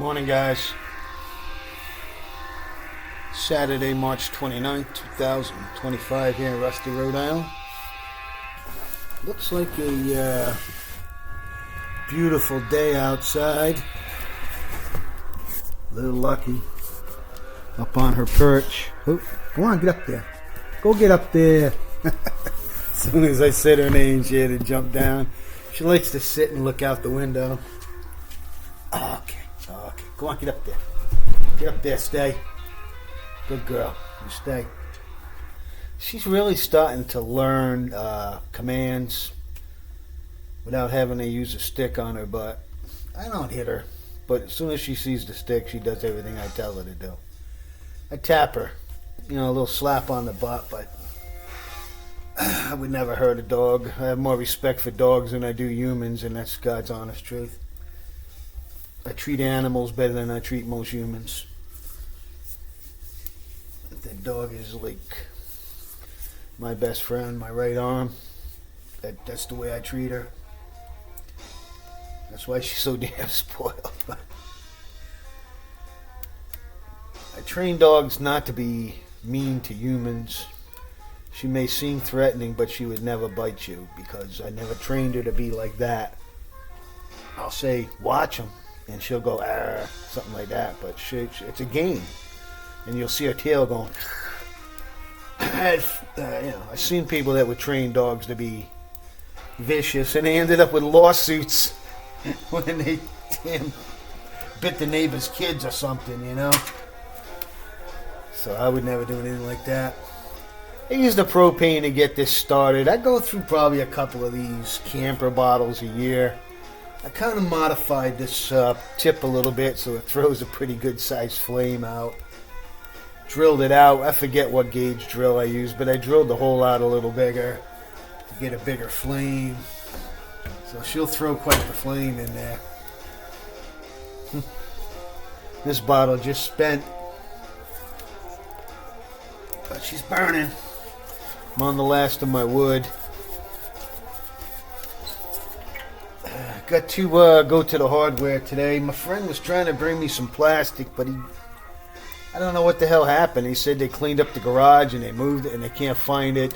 Morning, guys. Saturday, March 29th, 2025 here in Rusty, Rhode Island. Looks like a beautiful day outside. Little Lucky up on her perch. Oh, come on, get up there. Go get up there. As soon as I said her name, she had to jump down. She likes to sit and look out the window. Okay. Go on, get up there. Get up there, stay. Good girl. You stay. She's really starting to learn commands without having to use a stick on her butt. I don't hit her, but as soon as she sees the stick, she does everything I tell her to do. I tap her, a little slap on the butt, but I would never hurt a dog. I have more respect for dogs than I do humans, and that's God's honest truth. I treat animals better than I treat most humans. That dog is like my best friend, my right arm. That's the way I treat her. That's why she's so damn spoiled. I train dogs not to be mean to humans. She may seem threatening, but she would never bite you because I never trained her to be like that. I'll say, watch him, and she'll go, something like that, but it's a game. And you'll see her tail going. I've seen people that would train dogs to be vicious, and they ended up with lawsuits when they bit the neighbor's kids or something, So I would never do anything like that. I use the propane to get this started. I go through probably a couple of these camper bottles a year. I kind of modified this tip a little bit so it throws a pretty good sized flame out. Drilled it out. I forget what gauge drill I used, but I drilled the hole out a little bigger to get a bigger flame. So she'll throw quite the flame in there. This bottle just spent, but she's burning. I'm on the last of my wood. Got to go to the hardware today. My friend was trying to bring me some plastic, but I don't know what the hell happened. He said they cleaned up the garage and they moved it and they can't find it.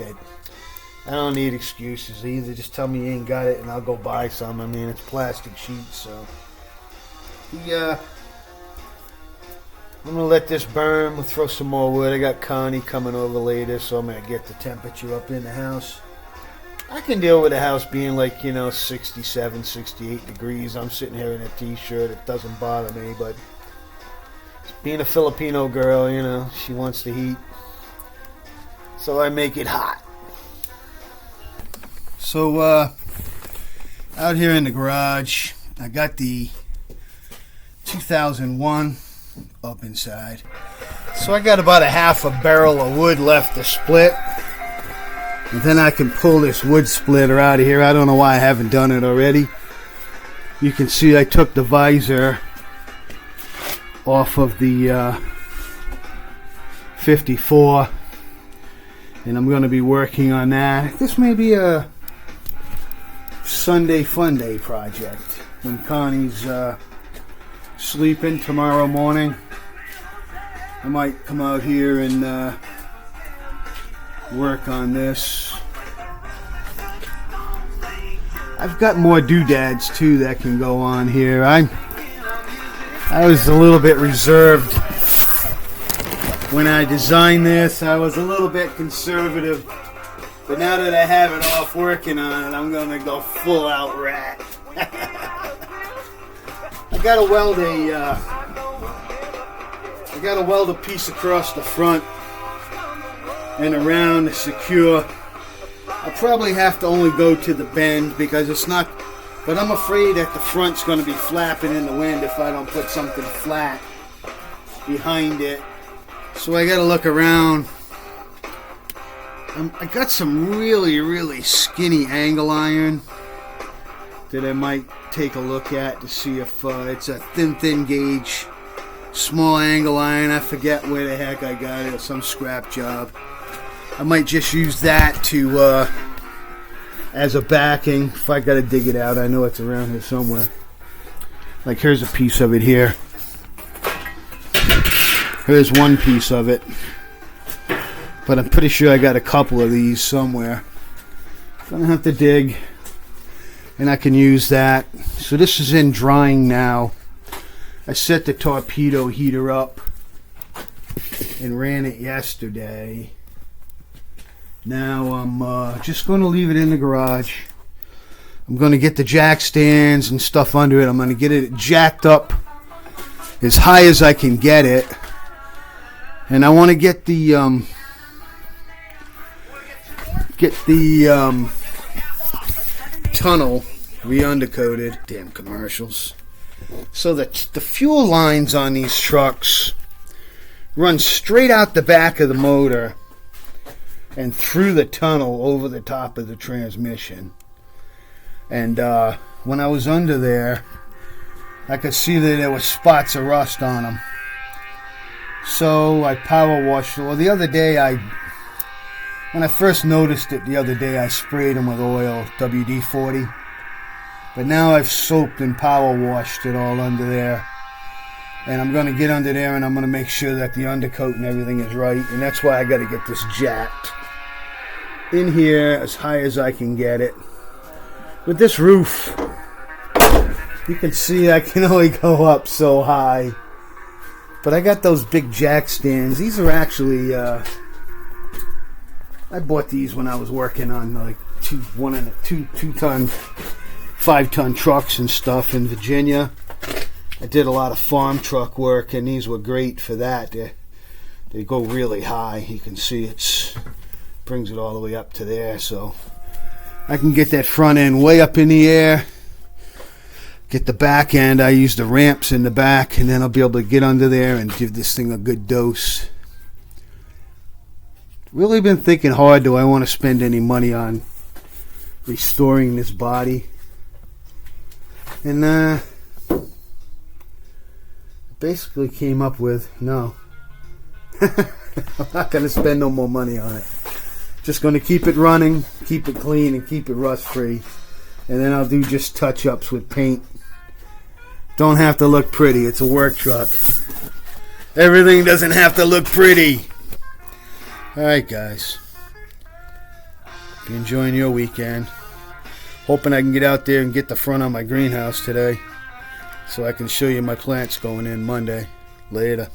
I don't need excuses. They either just tell me you ain't got it and I'll go buy some. I mean, it's plastic sheets, so. I'm going to let this burn. We'll throw some more wood. I got Connie coming over later, so I'm going to get the temperature up in the house. I can deal with the house being like, 67, 68 degrees. I'm sitting here in a t-shirt. It doesn't bother me, but being a Filipino girl, she wants the heat. So I make it hot. So, out here in the garage, I got the 2001 up inside. So I got about a half a barrel of wood left to split. And then I can pull this wood splitter out of here. I don't know why I haven't done it already. You can see I took the visor off of the 54. And I'm going to be working on that. This may be a Sunday fun day project. When Connie's sleeping tomorrow morning, I might come out here and work on this. I've got more doodads too that can go on here. I was a little bit reserved when I designed this. I was a little bit conservative, but now that I have it off working on it, I'm gonna go full out rat. I gotta weld a piece across the front and around to secure. I'll probably have to only go to the bend because it's not, but I'm afraid that the front's going to be flapping in the wind if I don't put something flat behind it. So I got to look around. I got some really, really skinny angle iron that I might take a look at to see if it's a thin gauge small angle iron. I forget where the heck I got it. Some scrap job. I might just use that to as a backing. If I gotta dig it out, I know it's around here somewhere. Like here's a piece of it here. Here's one piece of it. But I'm pretty sure I got a couple of these somewhere. Gonna have to dig. And I can use that. So this is in drying now. I set the torpedo heater up and ran it yesterday. Now I'm just going to leave it in the garage. I'm going to get the jack stands and stuff under it. I'm going to get it jacked up as high as I can get it. And I want to get the tunnel re-undercoated. Damn commercials. So that the fuel lines on these trucks run straight out the back of the motor and through the tunnel over the top of the transmission. And when I was under there, I could see that there were spots of rust on them. So I power washed it. Well, the other day, when I first noticed it the other day, I sprayed them with oil, WD-40. But now I've soaped and power washed it all under there. And I'm going to get under there and I'm going to make sure that the undercoat and everything is right. And that's why I got to get this jacked in here as high as I can get it. With this roof, you can see I can only go up so high. But I got those big jack stands. These are actually, I bought these when I was working on like 2-ton, 5-ton trucks and stuff in Virginia. I did a lot of farm truck work, and these were great for that. They go really high. You can see it brings it all the way up to there, so I can get that front end way up in the air. Get the back end. I use the ramps in the back, and then I'll be able to get under there and give this thing a good dose. Really been thinking hard, do I want to spend any money on restoring this body? And basically came up with no. I'm not going to spend no more money on it. Just going to keep it running, keep it clean, and keep it rust free. And then I'll do just touch-ups with paint. Don't have to look pretty. It's a work truck. Everything doesn't have to look pretty. Alright, guys. If you're enjoying your weekend, hoping I can get out there and get the front on my greenhouse today so I can show you my plants going in Monday. Later.